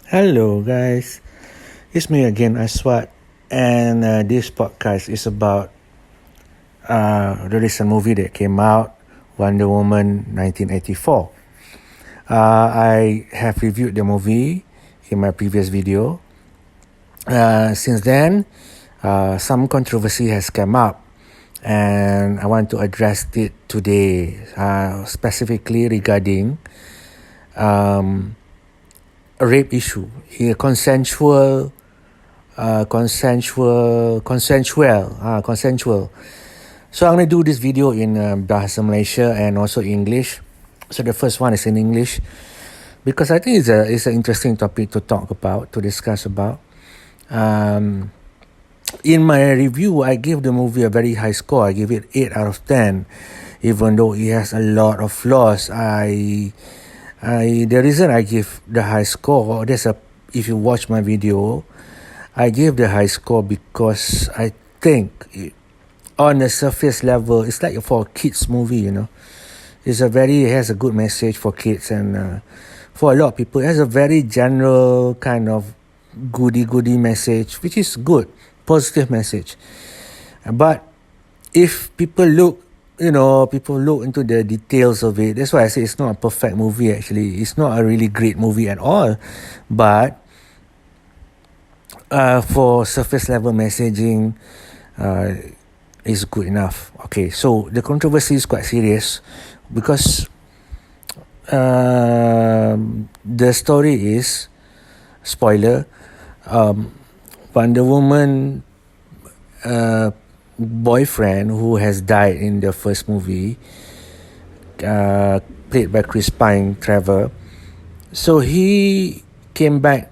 Hello, guys. It's me again, Aswat, and this podcast is about the recent movie that came out, Wonder Woman 1984. I have reviewed the movie in my previous video. Since then, some controversy has come up, and I want to address it today, specifically regarding a rape issue, a consensual. So I'm going to do this video in Bahasa Malaysia and also English. So the first one is in English because I think it's an interesting topic to talk about, to discuss about. In my review, I gave the movie a very high score. I give it 8 out of 10, even though it has a lot of flaws. The reason I give the high score, if you watch my video, I gave the high score because I think on a surface level, it's like for a kids movie, it has a good message for kids, and for a lot of people, it has a very general kind of goody message, which is good, positive message. But if people look into the details of it, that's why I say it's not a perfect movie. Actually, it's not a really great movie at all, but for surface level messaging, is good enough. Okay, so the controversy is quite serious because the story is, spoiler, Wonder Woman boyfriend who has died in the first movie, played by Chris Pine, Trevor. So he came back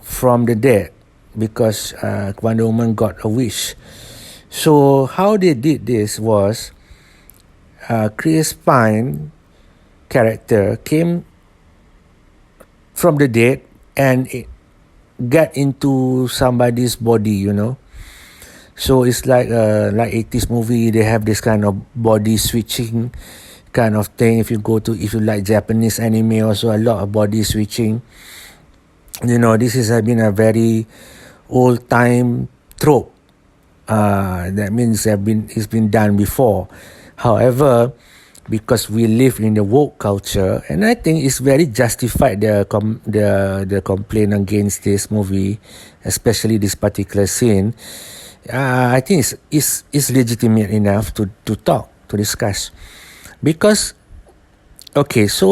from the dead because Wonder Woman got a wish. So how they did this was, Chris Pine character came from the dead and got into somebody's body, So it's like 80s movie. They have this kind of body switching kind of thing. If you like Japanese anime, also a lot of body switching. This has been a very old time trope. That means it's been done before. However, because we live in the woke culture, and I think it's very justified, the complaint against this movie, especially this particular scene. I think it's legitimate enough to discuss, because the Chris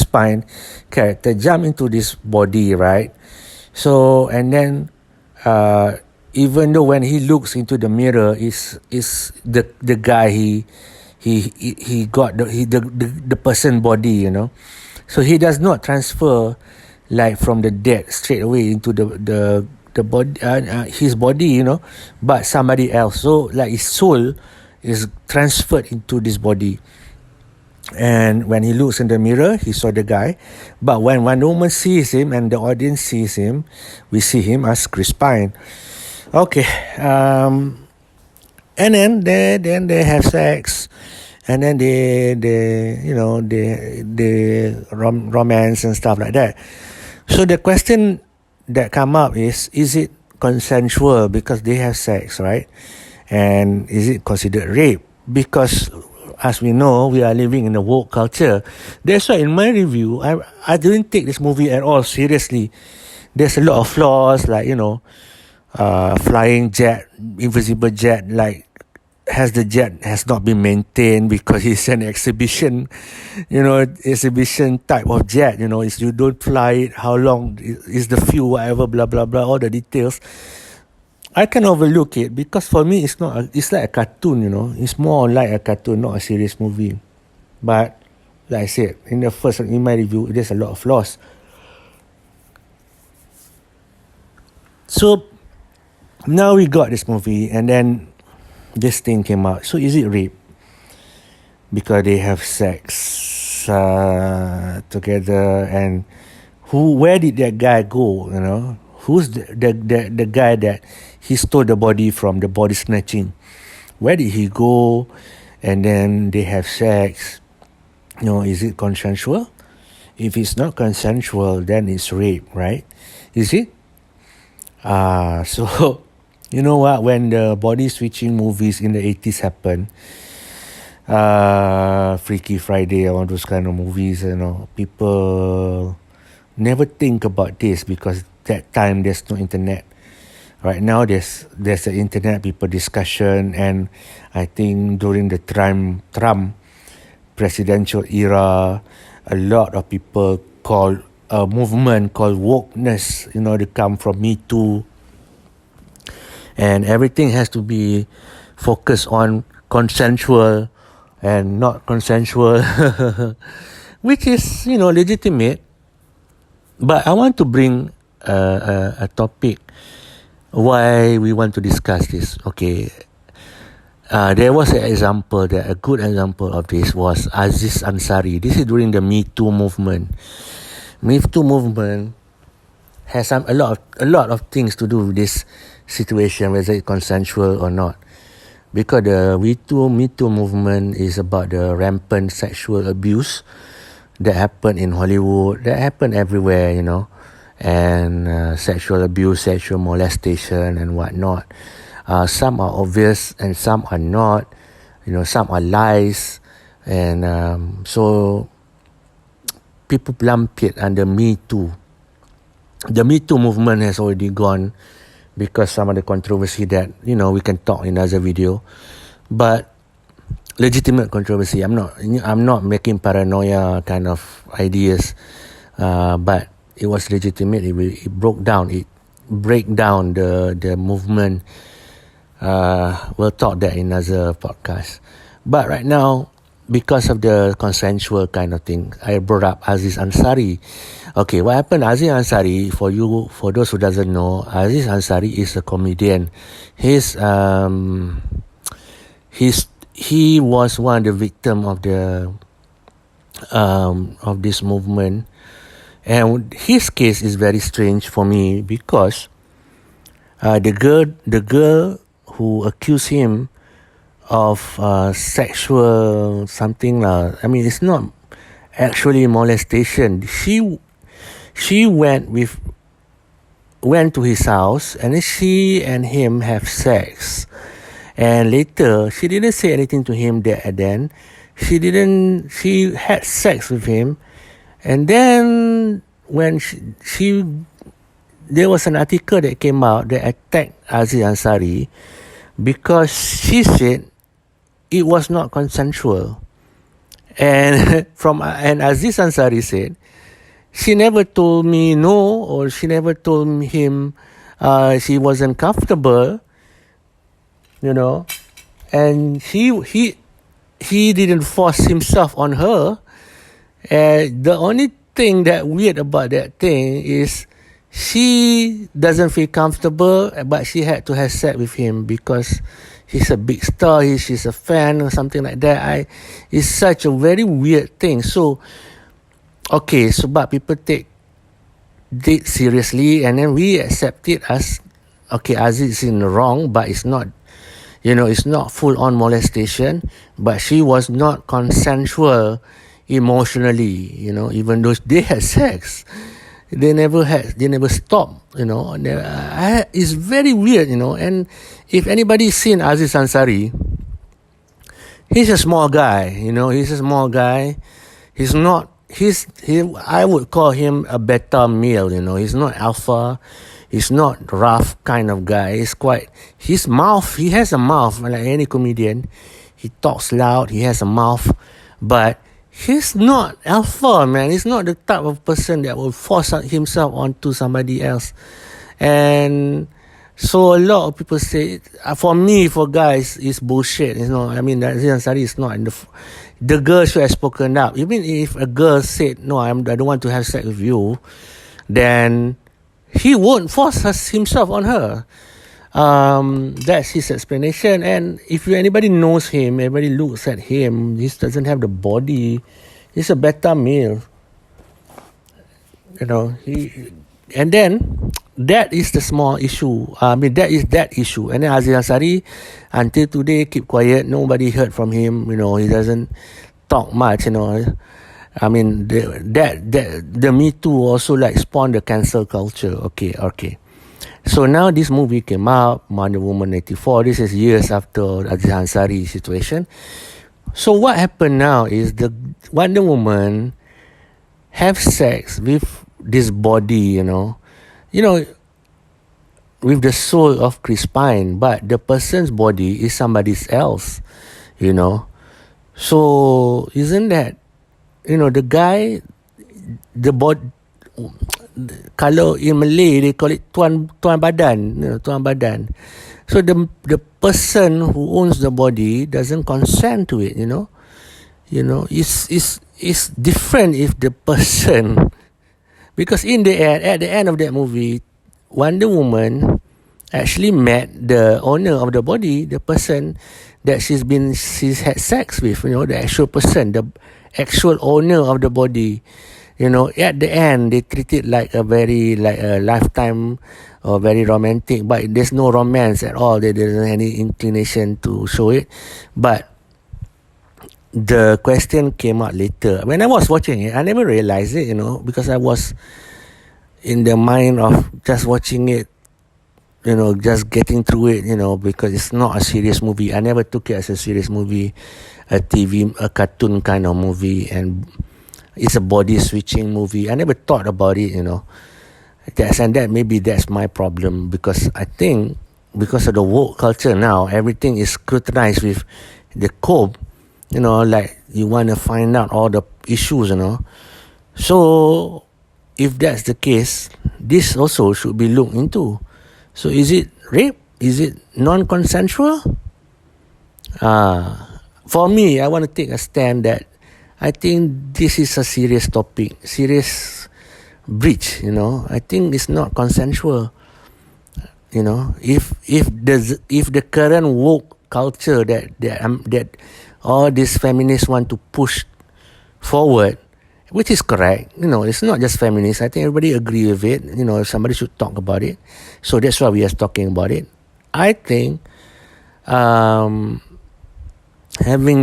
Pine character jumped into this body, right? So, and then even though when he looks into the mirror, is the guy he got the person body, So he does not transfer like from the dead straight away into the body, his body, but somebody else. So like his soul is transferred into this body. And when he looks in the mirror, he saw the guy. But when Wonder Woman sees him and the audience sees him, we see him as Chris Pine. Okay. And then they have sex, and then they romance and stuff like that. So the question that come up is it consensual because they have sex, right? And is it considered rape? Because as we know, we are living in a woke culture. That's why in my review, I didn't take this movie at all seriously. There's a lot of flaws, like, flying jet, invisible jet, like the jet has not been maintained because it's an exhibition type of jet. Is you don't fly it, how long is the fuel, whatever, blah blah blah, all the details. I can overlook it because for me it's like a cartoon, It's more like a cartoon, not a serious movie. But like I said, in my review, there's a lot of flaws. So now we got this movie, and then this thing came out. So is it rape? Because they have sex together, and where did that guy go, Who's the guy that he stole the body from, the body snatching? Where did he go? And then they have sex. Is it consensual? If it's not consensual, then it's rape, right? Is it? So, you know what? When the body switching movies in the 80s happened, Freaky Friday, all those kind of movies, people never think about this because that time there's no internet. Right now there's the internet, people discussion, and I think during the Trump presidential era, a lot of people call a movement called wokeness, to come from MeTooed, and everything has to be focused on consensual and not consensual, which is legitimate. But I want to bring a topic why we want to discuss this. Okay, there was a good example of this was Aziz Ansari. This is during the MeToo movement. MeToo movement has a lot of things to do with this situation, whether it's consensual or not. Because the MeToo movement is about the rampant sexual abuse that happened in Hollywood, that happened everywhere, and sexual abuse, sexual molestation and whatnot. Some are obvious and some are not. Some are lies, and so people lump it under Me Too. The Me Too movement has already gone because some of the controversy that we can talk in another video, but legitimate controversy. I'm not making paranoia kind of ideas, but it was legitimate. It broke down the movement. We'll talk that in another podcast. But right now, because of the consensual kind of thing, I brought up Aziz Ansari. Okay, what happened? Aziz Ansari, for those who doesn't know, Aziz Ansari is a comedian. He was one of the victim of this movement, and his case is very strange for me because the girl who accused him of sexual something it's not actually molestation. She went to his house, and then she and him have sex, and later she didn't say anything to him then. She had sex with him, and then when there was an article that came out that attacked Aziz Ansari because she said it was not consensual. And Aziz Ansari said, she never told me no, or she never told him she wasn't comfortable, and he didn't force himself on her. The only thing that weird about that thing is she doesn't feel comfortable, but she had to have sex with him because he's a big star, she's a fan or something like that. It's such a very weird thing. So, okay, but people take it seriously, and then we accept it as, okay, Aziz is in the wrong, but it's not, it's not full-on molestation, but she was not consensual emotionally, even though they had sex. They never stopped, it's very weird, and if anybody's seen Aziz Ansari, he's a small guy, he's a small guy. I would call him a beta male, he's not alpha, he's not rough kind of guy. He has a mouth like any comedian. He talks loud, he has a mouth, but he's not alpha, man. He's not the type of person that will force himself onto somebody else. And so a lot of people say, for guys, it's bullshit. Aziz Ansari is not. The girl should have spoken up. Even if a girl said, no, I don't want to have sex with you, then he won't force himself on her. That's his explanation. And if anybody knows him, everybody looks at him, he doesn't have the body. He's a beta male. And then that is the small issue. That is that issue. And then Aziz Ansari, until today, keep quiet. Nobody heard from him. He doesn't talk much. I mean, the Me Too also like spawned the cancel culture. Okay. So now this movie came out, Wonder Woman 84. This is years after Aziz Ansari situation. So what happened now is the Wonder Woman have sex with this body, with the soul of Chris Pine, but the person's body is somebody else, So isn't that, the guy, the body, kalau in Malay they call it tuan badan, tuan badan. So the person who owns the body doesn't consent to it, it's different if the person, because in the end, at the end of that movie, Wonder Woman actually met the owner of the body, the person that she's had sex with, the actual person, the actual owner of the body. At the end they treat it like a lifetime or very romantic, but there's no romance at all. There isn't any inclination to show it. But the question came out later. When I was watching it, I never realized it, because I was in the mind of just watching it, just getting through it, because it's not a serious movie. I never took it as a serious movie, a cartoon kind of movie, and it's a body switching movie. I never thought about it, maybe that's my problem, because I think because of the woke culture now, everything is scrutinized with the code, like you want to find out all the issues, So if that's the case, this also should be looked into. So is it rape? Is it non-consensual? For me, I want to take a stand that I think this is a serious topic, serious breach, I think it's not consensual. If the current woke culture that all these feminists want to push forward, which is correct, it's not just feminists. I think everybody agree with it. Somebody should talk about it. So that's why we are talking about it. I think, having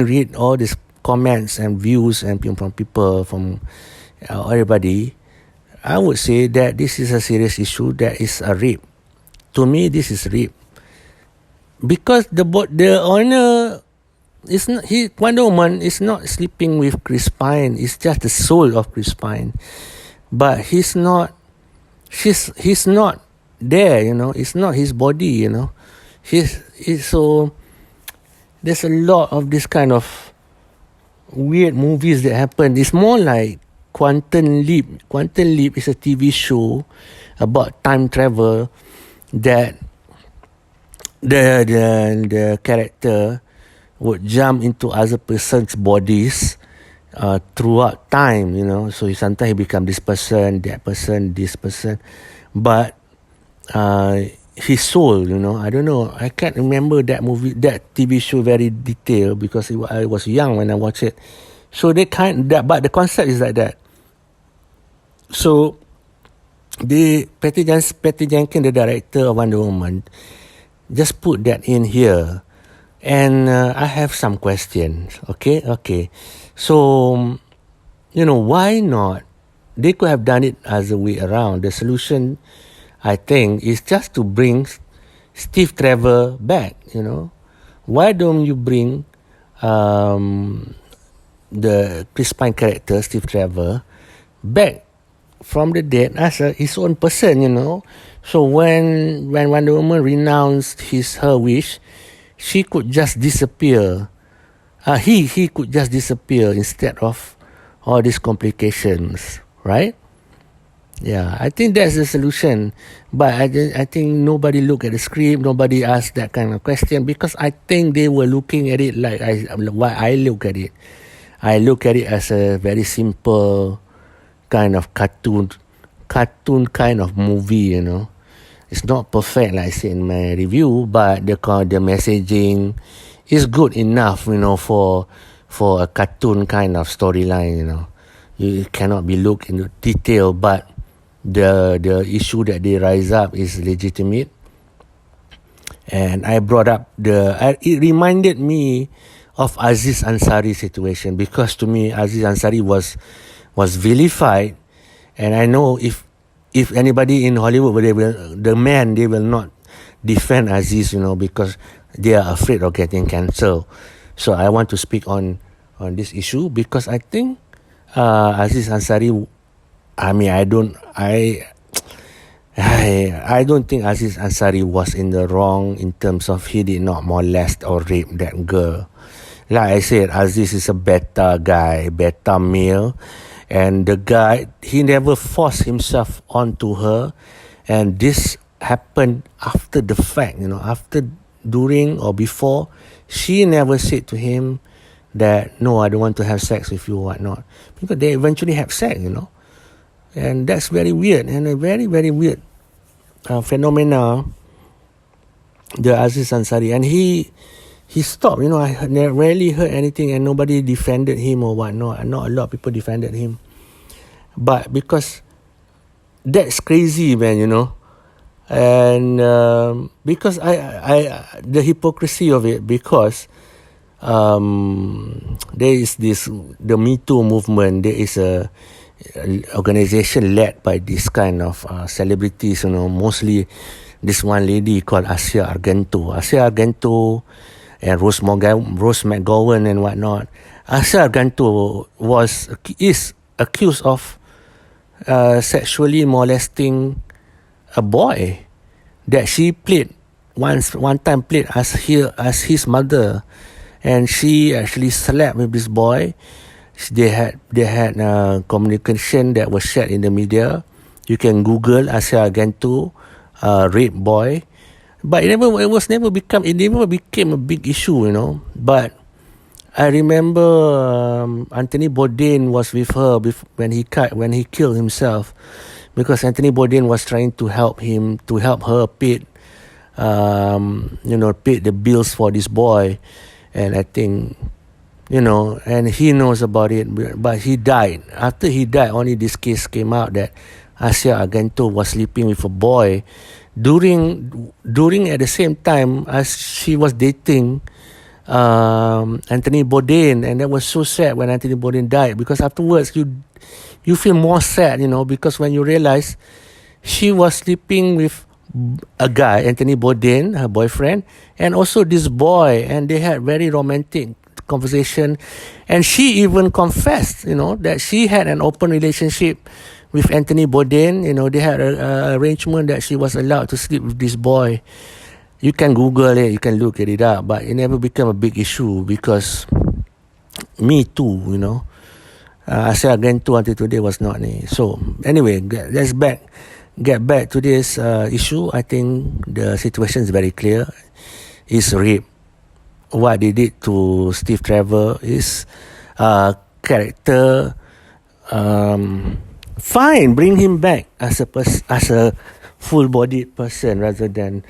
read all these comments and views and from people, from everybody, I would say that this is a serious issue. That is a rape. To me, this is rape, because the owner is not, Wonder Woman is not sleeping with Chris Pine. It's just the soul of Chris Pine, but he's not there. It's not his body. He's so. There's a lot of this kind of weird movies that happen. It's more like Quantum Leap. Quantum Leap is a TV show about time travel that the character would jump into other person's bodies throughout time, So sometimes he become this person, that person, this person, but his soul, I don't know. I can't remember that movie, that TV show very detailed, because I was young when I watched it. So but the concept is like that. So Patty Jenkins, the director of Wonder Woman, just put that in here. And I have some questions. Okay. So, why not? They could have done it as a way around. The solution, I think, is just to bring Steve Trevor back, Why don't you bring the Chris Pine character, Steve Trevor, back from the dead as his own person, So when Wonder Woman renounced her wish, she could just disappear. He could just disappear instead of all these complications, right? Yeah, I think that's the solution. But I think nobody looked at the script, nobody asked that kind of question, because I think they were looking at it like why I look at it. I look at it as a very simple kind of cartoon kind of movie, It's not perfect, like I said in my review, but the messaging is good enough, for a cartoon kind of storyline, You cannot be looked into detail, but the issue that they rise up is legitimate. And I brought up it reminded me of Aziz Ansari situation, because to me Aziz Ansari was vilified, and I know if anybody in Hollywood, they will not defend Aziz, because they are afraid of getting cancelled. So I want to speak on this issue, because I think Aziz Ansari, I don't think Aziz Ansari was in the wrong in terms of he did not molest or rape that girl. Like I said, Aziz is a beta guy, beta male, and the guy, he never forced himself onto her, and this happened after the fact, after, during or before. She never said to him that, no, I don't want to have sex with you or whatnot, because they eventually have sex, and that's very weird, and a very, very weird phenomena, the Aziz Ansari. And he stopped, I rarely heard anything, and nobody defended him or whatnot, and not a lot of people defended him, but because that's crazy, man, and because I the hypocrisy of it, because there is the MeTooed movement. There is a organization led by this kind of celebrities, mostly this one lady called Asia Argento and Rose McGowan and whatnot. Asia Argento is accused of sexually molesting a boy that she one time played as his mother, and she actually slept with this boy. They had communication that was shared in the media. You can Google Asia Argento rape boy, but it never became a big issue, But I remember Anthony Bourdain was with her when he killed himself, because Anthony Bourdain was trying to help her pay the bills for this boy, and I think, and he knows about it, but he died. After he died, only this case came out that Asia Argento was sleeping with a boy during at the same time as she was dating Anthony Bourdain. And that was so sad when Anthony Bourdain died, because afterwards you feel more sad, because when you realize she was sleeping with a guy, Anthony Bourdain, her boyfriend, and also this boy, and they had very romantic conversation, and she even confessed, that she had an open relationship with Anthony Bourdain. They had an arrangement that she was allowed to sleep with this boy. You can Google it, you can look at it up, but it never became a big issue because Me Too, Asia Argento until today was not. So anyway, let's get back to this issue. I think the situation is very clear. It's rape. What they did to Steve Trevor is character. Fine, bring him back as a full-bodied person rather than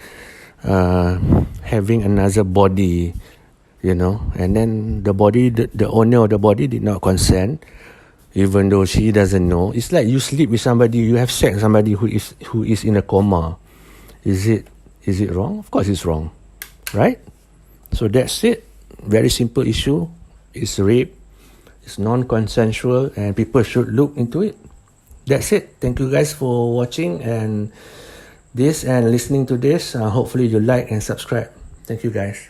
having another body, and then the owner of the body did not consent, even though she doesn't know. It's like you sleep with somebody, you have sex with somebody who is in a coma. Is it wrong? Of course it's wrong, right? So that's it. Very simple issue. It's rape. It's non-consensual, and people should look into it. That's it. Thank you guys for watching and listening to this. Hopefully you like and subscribe. Thank you guys.